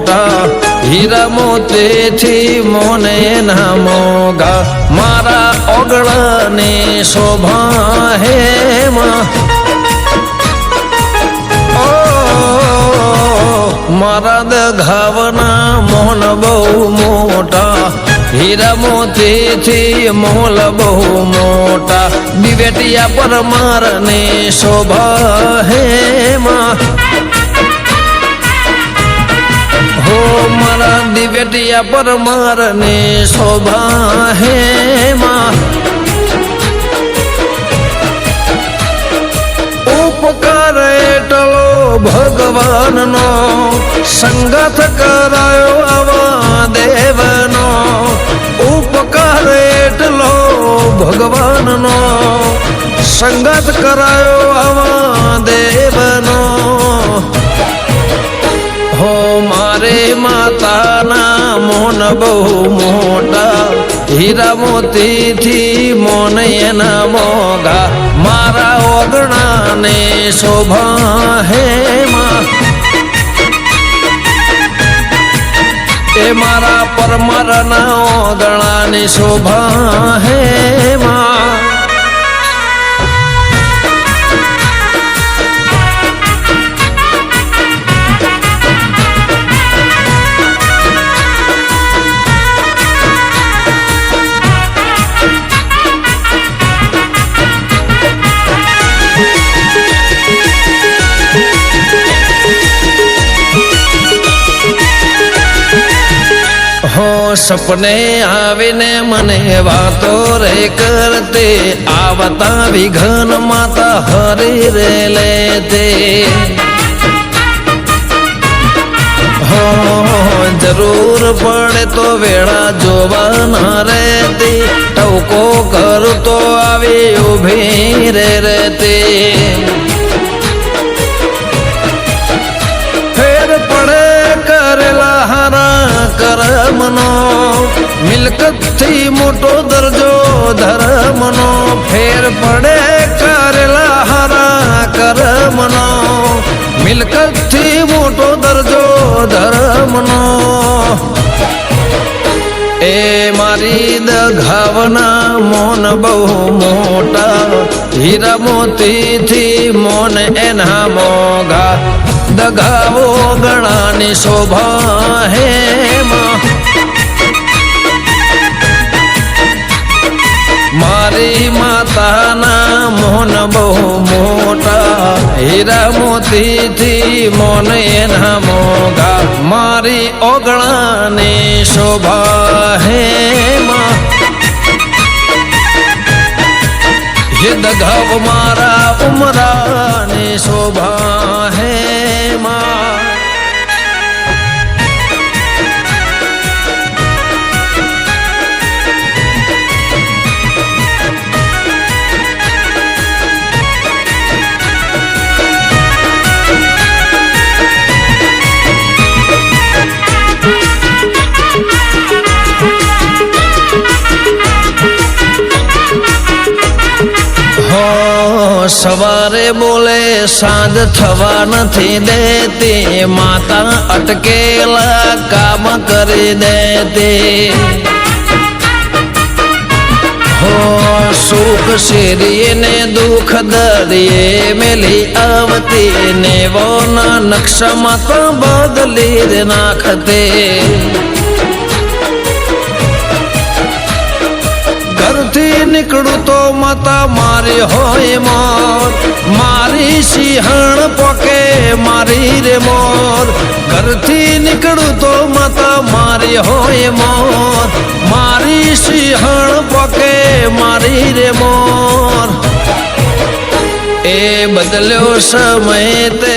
મોટા હીરા મોતીથી મોને ના મોગા મારા ઓગળની શોભા હેમાં મારા દઘાવના મોહન બહુ મોટા હીરા મોતીથી મોલ બહુ મોટા દિવેટિયા પર મારને શોભા હેમાં હો મારા દિવેટિયા પર મારને શોભા હેમાં ઉપકાર એટલો ભગવાનનો સંગત કરાયો આવા દેવનો ઉપકાર એટલો ભગવાનનો સંગત કરાયો આવા દેવનો હો મારે માતાના મોન બહુ મોટા હીરા મોતીથી મોન એના મોગા મારા ઓગણાને શોભા હેમાં એ મારા પરમારના ઓગણાની શોભા હેમાં સપને આવીને મને વાતો રે કરતે આવતા વિઘન માતા હરી રે લેતે હો જરૂર પડે તો વેળા જોવાના રહેતી ટવકો કરતો આવી ઉભી રે રહેતે ફેર પડે કરેલા હારા કરમનો મિલકતથી મોટો દરજો ધર્મનો ફેર પડે કરેલા હારા કરમનો મિલકતથી મોટો દરજો ધર્મનો એ મારી દઘાવના મોન બહુ મોટા હીરા મોતીથી મોન એના મોગા દગાવો ગણાની શોભા હેમાં મારી માતાના મોન બહુ મોટા હીરા મોતીથી મોન એના મોગા મારી ઓગણાની શોભા હેમાં હે દગાવ મારા ઉમરાની શોભા હેમાં સવારે બોલે સાંજ થવા નથી દેતી માતા અટકેલા કામ કરી દેતી હો સુખ શેરીએ ને દુઃખ દરિયે મેલી આવતી ને વોના નકશામાં તો બદલી નાખતે ઘરથી નીકળું તો માતા મારી હોય મોર મારી સિંહણ પોકે મારી રે મોર ઘરથી નીકળું તો માતા મારી હોય મોર મારી સિંહણ પોકે મારી રે મોર એ બદલ્યો સમય તે